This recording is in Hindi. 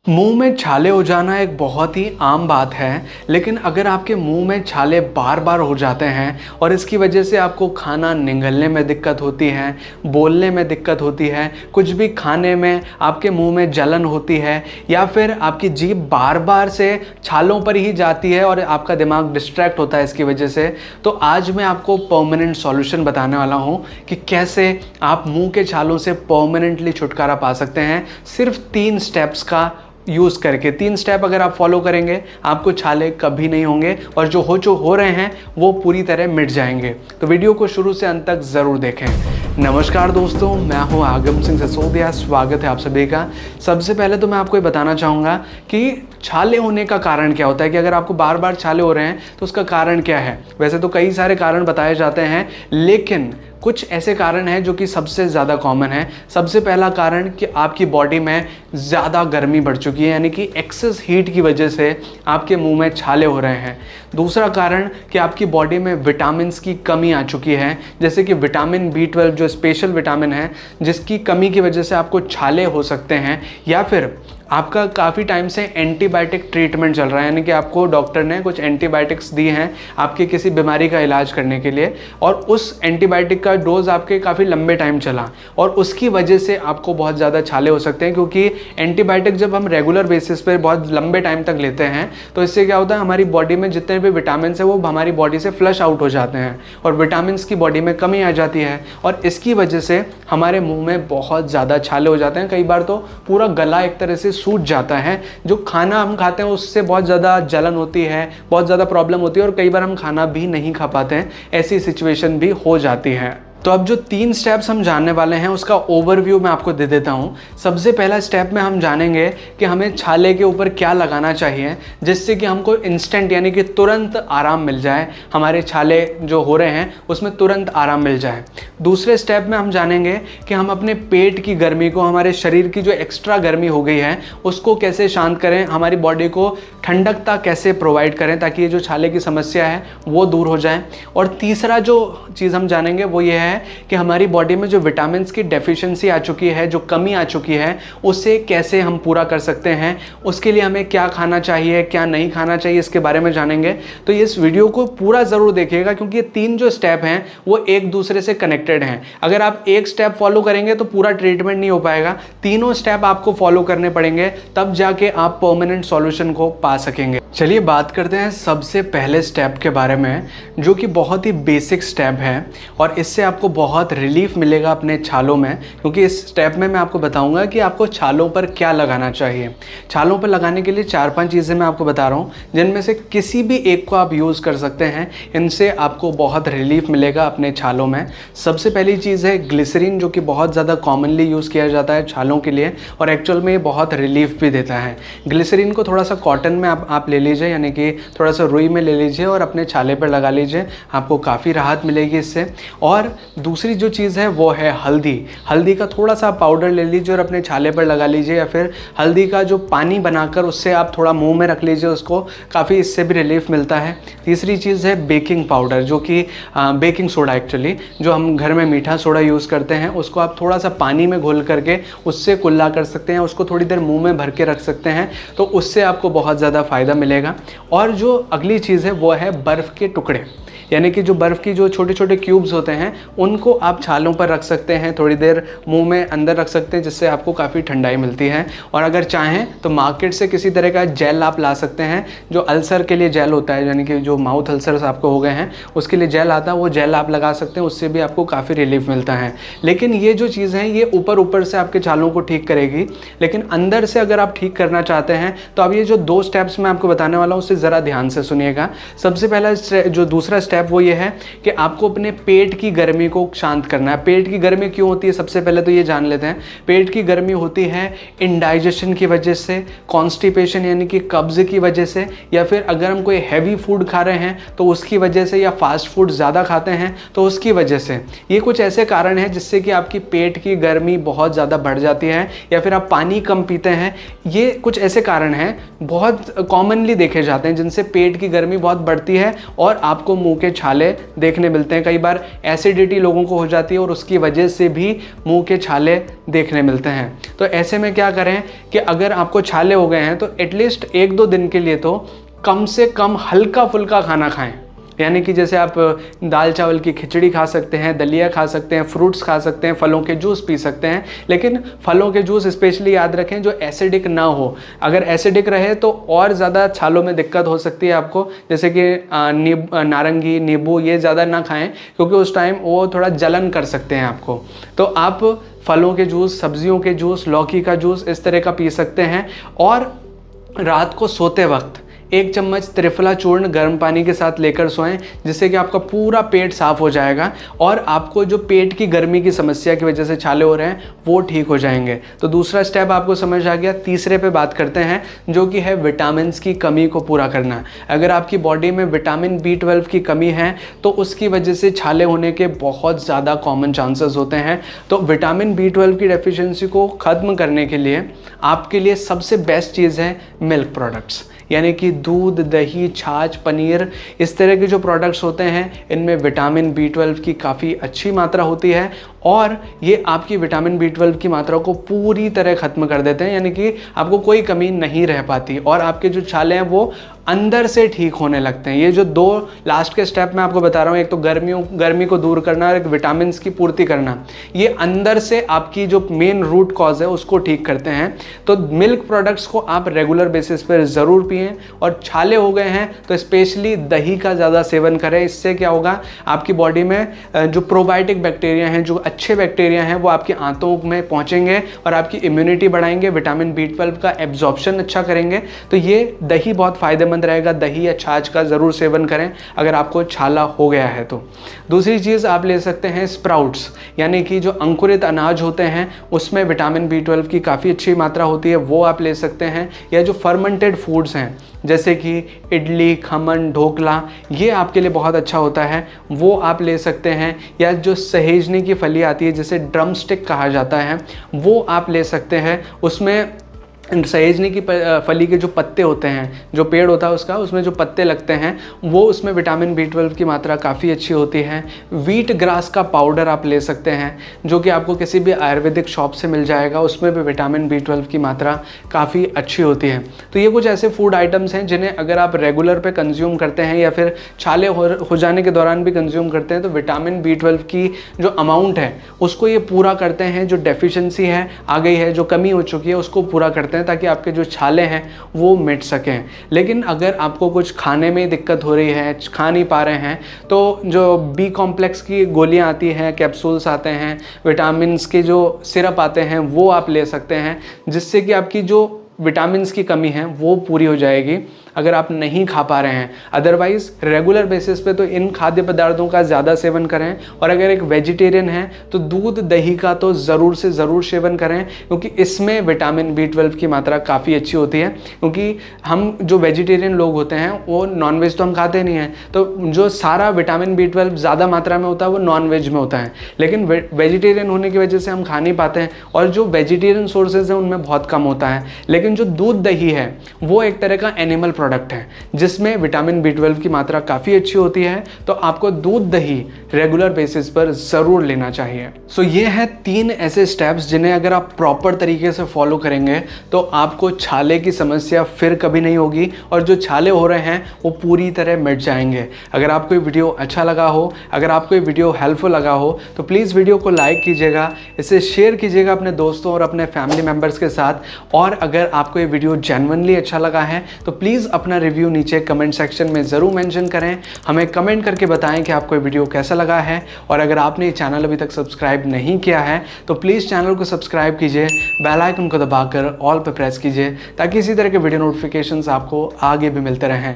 मुंह में छाले हो जाना एक बहुत ही आम बात है, लेकिन अगर आपके मुंह में छाले बार बार हो जाते हैं और इसकी वजह से आपको खाना निगलने में दिक्कत होती है, बोलने में दिक्कत होती है, कुछ भी खाने में आपके मुंह में जलन होती है या फिर आपकी जीभ बार बार से छालों पर ही जाती है और आपका दिमाग डिस्ट्रैक्ट होता है इसकी वजह से, तो आज मैं आपको परमानेंट सॉल्यूशन बताने वाला हूँ कि कैसे आप मुंह के छालों से परमानेंटली छुटकारा पा सकते हैं। सिर्फ 3 स्टेप्स का यूज़ करके 3 स्टेप अगर आप फॉलो करेंगे आपको छाले कभी नहीं होंगे और जो हो रहे हैं वो पूरी तरह मिट जाएंगे। तो वीडियो को शुरू से अंत तक ज़रूर देखें। नमस्कार दोस्तों, मैं हूं आगम सिंह सिसोदिया, स्वागत है आप सभी का। सबसे पहले तो मैं आपको ये बताना चाहूँगा कि छाले होने का कारण क्या होता है, कि अगर आपको बार बार छाले हो रहे हैं तो उसका कारण क्या है। वैसे तो कई सारे कारण बताए जाते हैं, लेकिन कुछ ऐसे कारण हैं जो कि सबसे ज़्यादा कॉमन है। सबसे पहला कारण कि आपकी बॉडी में ज़्यादा गर्मी बढ़ चुकी है, यानी कि एक्सेस हीट की वजह से आपके मुंह में छाले हो रहे हैं। दूसरा कारण कि आपकी बॉडी में विटामिन्स की कमी आ चुकी है, जैसे कि विटामिन B12 जो स्पेशल विटामिन है, जिसकी कमी की वजह से आपको छाले हो सकते हैं। या फिर आपका काफ़ी टाइम से एंटीबायोटिक ट्रीटमेंट चल रहा है, यानी कि आपको डॉक्टर ने कुछ एंटीबायोटिक्स दी हैं आपके किसी बीमारी का इलाज करने के लिए, और उस एंटीबायोटिक का डोज आपके काफ़ी लंबे टाइम चला और उसकी वजह से आपको बहुत ज़्यादा छाले हो सकते हैं। क्योंकि एंटीबायोटिक जब हम रेगुलर बेसिस पर बहुत लंबे टाइम तक लेते हैं तो इससे क्या होता है, हमारी बॉडी में जितने भी विटामिन है वो हमारी बॉडी से फ्लश आउट हो जाते हैं और विटामिन की बॉडी में कमी आ जाती है, और इसकी वजह से हमारे मुँह में बहुत ज़्यादा छाले हो जाते हैं। कई बार तो पूरा गला एक तरह से सूज जाता है। जो खाना हम खाते हैं उससे बहुत ज़्यादा जलन होती है, बहुत ज़्यादा प्रॉब्लम होती है और कई बार हम खाना भी नहीं खा पाते हैं, ऐसी सिचुएशन भी हो जाती है। तो अब जो 3 स्टेप्स हम जानने वाले हैं उसका ओवरव्यू मैं आपको दे देता हूं। सबसे पहला स्टेप में हम जानेंगे कि हमें छाले के ऊपर क्या लगाना चाहिए जिससे कि हमको इंस्टेंट यानी कि तुरंत आराम मिल जाए, हमारे छाले जो हो रहे हैं उसमें तुरंत आराम मिल जाए। दूसरे स्टेप में हम जानेंगे कि हम अपने पेट की गर्मी को, हमारे शरीर की जो एक्स्ट्रा गर्मी हो गई है उसको कैसे शांत करें, हमारी बॉडी को ठंडकता कैसे प्रोवाइड करें ताकि ये जो छाले की समस्या है वो दूर हो जाए। और तीसरा जो चीज़ हम जानेंगे वो ये है कि हमारी बॉडी में जो विटामिन्स की डेफिशिएंसी आ चुकी है, जो कमी आ चुकी है, उसे कैसे हम पूरा कर सकते हैं, उसके लिए हमें क्या खाना चाहिए, क्या नहीं खाना चाहिए, इसके बारे में जानेंगे। तो इस वीडियो को पूरा ज़रूर देखिएगा क्योंकि ये 3 जो स्टेप हैं वो एक दूसरे से कनेक्टेड हैं। अगर आप एक स्टेप फॉलो करेंगे तो पूरा ट्रीटमेंट नहीं हो पाएगा, तीनों स्टेप आपको फॉलो करने पड़ेंगे, तब जाके आप परमानेंट सॉल्यूशन को पा सकेंगे। चलिए बात करते हैं सबसे पहले स्टेप के बारे में, जो कि बहुत ही बेसिक स्टेप है और इससे आपको बहुत रिलीफ मिलेगा अपने छालों में। क्योंकि इस स्टेप में मैं आपको बताऊंगा कि आपको छालों पर क्या लगाना चाहिए। छालों पर लगाने के लिए 4-5 चीज़ें मैं आपको बता रहा हूँ, जिनमें से किसी भी एक को आप यूज़ कर सकते हैं। इनसे आपको बहुत रिलीफ मिलेगा अपने छालों में। सबसे पहली चीज़ है ग्लिसरीन, जो कि बहुत ज़्यादा कॉमनली यूज़ किया जाता है छालों के लिए और एक्चुअल में ये बहुत रिलीफ भी देता है। ग्लिसरीन को थोड़ा सा कॉटन में आप ले लीजिए, यानी कि थोड़ा सा रुई में ले लीजिए और अपने छाले पर लगा लीजिए, आपको काफ़ी राहत मिलेगी इससे। और दूसरी जो चीज़ है वो है हल्दी। हल्दी का थोड़ा सा पाउडर ले लीजिए और अपने छाले पर लगा लीजिए, या फिर हल्दी का जो पानी बनाकर उससे आप थोड़ा मुंह में रख लीजिए, उसको काफ़ी इससे भी रिलीफ मिलता है। तीसरी चीज़ है बेकिंग पाउडर, जो कि बेकिंग सोडा एक्चुअली, जो हम घर में मीठा सोडा यूज़ करते हैं, उसको आप थोड़ा सा पानी में घोल करके उससे कुल्ला कर सकते हैं, उसको थोड़ी देर मुँह में भर के रख सकते हैं, तो उससे आपको बहुत ज़्यादा फ़ायदा मिलेगा। और जो अगली चीज़ है वो है बर्फ़ के टुकड़े, यानी कि जो बर्फ़ की जो छोटे छोटे क्यूब्स होते हैं उनको आप छालों पर रख सकते हैं, थोड़ी देर मुंह में अंदर रख सकते हैं, जिससे आपको काफ़ी ठंडाई मिलती है। और अगर चाहें तो मार्केट से किसी तरह का जेल आप ला सकते हैं, जो अल्सर के लिए जेल होता है, यानी कि जो माउथ अल्सर्स आपको हो गए हैं उसके लिए जेल आता है, वो जेल आप लगा सकते हैं, उससे भी आपको काफ़ी रिलीफ मिलता है। लेकिन ये जो चीज़ है ये ऊपर से आपके छालों को ठीक करेगी, लेकिन अंदर से अगर आप ठीक करना चाहते हैं तो अब ये जो 2 स्टेप्स मैं आपको बताने वाला हूँ उससे ज़रा ध्यान से सुनिएगा। सबसे पहला जो दूसरा स्टेप वो ये है कि आपको अपने पेट की गर्मी को शांत करना है। पेट की गर्मी क्यों होती है, सबसे पहले तो ये जान लेते हैं। पेट की गर्मी होती है इंडाइजेशन की वजह से, कॉन्स्टिपेशन यानी कि कब्ज़ की वजह से, या फिर अगर हम कोई हैवी फूड खा रहे हैं तो उसकी वजह से, या फास्ट फूड ज़्यादा खाते हैं तो उसकी वजह से। ये कुछ ऐसे कारण हैं जिससे कि आपकी पेट की गर्मी बहुत ज़्यादा बढ़ जाती है, या फिर आप पानी कम पीते हैं। ये कुछ ऐसे कारण हैं बहुत कॉमनली देखे जाते हैं जिनसे पेट की गर्मी बहुत बढ़ती है और आपको मुंह के छाले देखने मिलते हैं। कई बार एसिडिटी लोगों को हो जाती है और उसकी वजह से भी मुंह के छाले देखने मिलते हैं। तो ऐसे में क्या करें कि अगर आपको छाले हो गए हैं तो एटलीस्ट 1-2 दिन के लिए तो कम से कम हल्का फुल्का खाना खाएं। यानी कि जैसे आप दाल चावल की खिचड़ी खा सकते हैं, दलिया खा सकते हैं, फ्रूट्स खा सकते हैं, फलों के जूस पी सकते हैं, लेकिन फलों के जूस स्पेशली याद रखें जो एसिडिक ना हो। अगर एसिडिक रहे तो और ज़्यादा छालों में दिक्कत हो सकती है आपको, जैसे कि नारंगी, नींबू ये ज़्यादा ना खाएं क्योंकि उस टाइम वो थोड़ा जलन कर सकते हैं आपको। तो आप फलों के जूस, सब्जियों के जूस, लौकी का जूस इस तरह का पी सकते हैं। और रात को सोते वक्त 1 चम्मच त्रिफला चूर्ण गर्म पानी के साथ लेकर सोएं, जिससे कि आपका पूरा पेट साफ हो जाएगा और आपको जो पेट की गर्मी की समस्या की वजह से छाले हो रहे हैं वो ठीक हो जाएंगे। तो दूसरा स्टेप आपको समझ आ गया। तीसरे पे बात करते हैं जो कि है विटामिन की कमी को पूरा करना। अगर आपकी बॉडी में विटामिन B12 की कमी है तो उसकी वजह से छाले होने के बहुत ज़्यादा कॉमन चांसेस होते हैं। तो विटामिन B12 की डेफिशिएंसी को ख़त्म करने के लिए आपके लिए सबसे बेस्ट चीज़ है मिल्क प्रोडक्ट्स, यानी कि दूध, दही, छाछ, पनीर, इस तरह के जो प्रोडक्ट्स होते हैं इनमें विटामिन B12 की काफ़ी अच्छी मात्रा होती है और ये आपकी विटामिन B12 की मात्रा को पूरी तरह ख़त्म कर देते हैं, यानी कि आपको कोई कमी नहीं रह पाती और आपके जो छाले हैं वो अंदर से ठीक होने लगते हैं। ये जो 2 लास्ट के स्टेप मैं आपको बता रहा हूँ, एक तो गर्मी को दूर करना और एक विटामिन की पूर्ति करना, ये अंदर से आपकी जो मेन रूट कॉज है उसको ठीक करते हैं। तो मिल्क प्रोडक्ट्स को आप रेगुलर बेसिस पर ज़रूर पिएं और छाले हो गए हैं तो स्पेशली दही का ज़्यादा सेवन करें। इससे क्या होगा, आपकी बॉडी में जो प्रोबायोटिक बैक्टीरिया हैं, जो अच्छे बैक्टीरिया हैं, वो आपकी आंतों में पहुँचेंगे और आपकी इम्यूनिटी बढ़ाएंगे, विटामिन B12 का एब्जॉर्प्शन अच्छा करेंगे। तो ये दही बहुत फ़ायदेमंद रहेगा। दही या छाछ का ज़रूर सेवन करें अगर आपको छाला हो गया है तो। दूसरी चीज़ आप ले सकते हैं स्प्राउट्स, यानी कि जो अंकुरित अनाज होते हैं उसमें विटामिन B12 की काफ़ी अच्छी मात्रा होती है, वो आप ले सकते हैं। या जो फर्मेंटेड फूड्स हैं जैसे कि इडली, खमन, ढोकला, ये आपके लिए बहुत अच्छा होता है, वो आप ले सकते हैं। या जो सहेजने की फली आती है जिसे ड्रम स्टिक कहा जाता है, वो आप ले सकते हैं। उसमें सहेजने की फली के जो पत्ते होते हैं, जो पेड़ होता है उसका, उसमें जो पत्ते लगते हैं वो, उसमें विटामिन B12 की मात्रा काफ़ी अच्छी होती है। व्हीट ग्रास का पाउडर आप ले सकते हैं जो कि आपको किसी भी आयुर्वेदिक शॉप से मिल जाएगा, उसमें भी विटामिन B12 की मात्रा काफ़ी अच्छी होती है। तो ये कुछ ऐसे फूड आइटम्स हैं जिन्हें अगर आप रेगुलर पे कंज्यूम करते हैं या फिर छाले हो जाने के दौरान भी कंज्यूम करते हैं तो विटामिन B12 की जो अमाउंट है उसको ये पूरा करते हैं। जो डेफिशिएंसी है आ गई है, जो कमी हो चुकी है, उसको पूरा करते हैं ताकि आपके जो छाले हैं वो मिट सकें। लेकिन अगर आपको कुछ खाने में दिक्कत हो रही है, खा नहीं पा रहे हैं, तो जो B कॉम्प्लेक्स की गोलियां आती हैं, कैप्सूल्स आते हैं, विटामिन्स के जो सिरप आते हैं, वो आप ले सकते हैं, जिससे कि आपकी जो विटामिन्स की कमी है वो पूरी हो जाएगी अगर आप नहीं खा पा रहे हैं। अदरवाइज़ रेगुलर बेसिस पे तो इन खाद्य पदार्थों का ज़्यादा सेवन करें। और अगर एक वेजिटेरियन है तो दूध, दही का तो ज़रूर से ज़रूर सेवन करें, क्योंकि इसमें विटामिन B12 की मात्रा काफ़ी अच्छी होती है। क्योंकि हम जो वेजिटेरियन लोग होते हैं वो नॉनवेज तो हम खाते नहीं हैं, तो जो सारा विटामिन B12 ज़्यादा मात्रा में होता है वो नॉनवेज में होता है। लेकिन वेजिटेरियन होने की वजह से हम खा नहीं पाते हैं और जो वेजिटेरियन सोर्सेज हैं उनमें बहुत कम होता है। लेकिन जो दूध, दही है वो एक तरह का एनिमल प्रोडक्ट है जिसमें विटामिन B12 की मात्रा काफ़ी अच्छी होती है। तो आपको दूध, दही रेगुलर बेसिस पर ज़रूर लेना चाहिए। सो ये है 3 ऐसे स्टेप्स जिन्हें अगर आप प्रॉपर तरीके से फॉलो करेंगे तो आपको छाले की समस्या फिर कभी नहीं होगी और जो छाले हो रहे हैं वो पूरी तरह मिट जाएंगे। अगर आपको ये वीडियो अच्छा लगा हो, अगर आपको ये वीडियो हेल्पफुल लगा हो तो प्लीज़ वीडियो को लाइक कीजिएगा, इसे शेयर कीजिएगा अपने दोस्तों और अपने फैमिली मेम्बर्स के साथ। और अगर आपको ये वीडियो जेन्युइनली अच्छा लगा है तो प्लीज़ अपना रिव्यू नीचे कमेंट सेक्शन में ज़रूर मेंशन करें। हमें कमेंट करके बताएं कि आपको ये वीडियो कैसा लगा है। और अगर आपने ये चैनल अभी तक सब्सक्राइब नहीं किया है तो प्लीज़ चैनल को सब्सक्राइब कीजिए, बेल आइकन को दबाकर ऑल पर प्रेस कीजिए ताकि इसी तरह के वीडियो नोटिफिकेशंस आपको आगे भी मिलते रहें।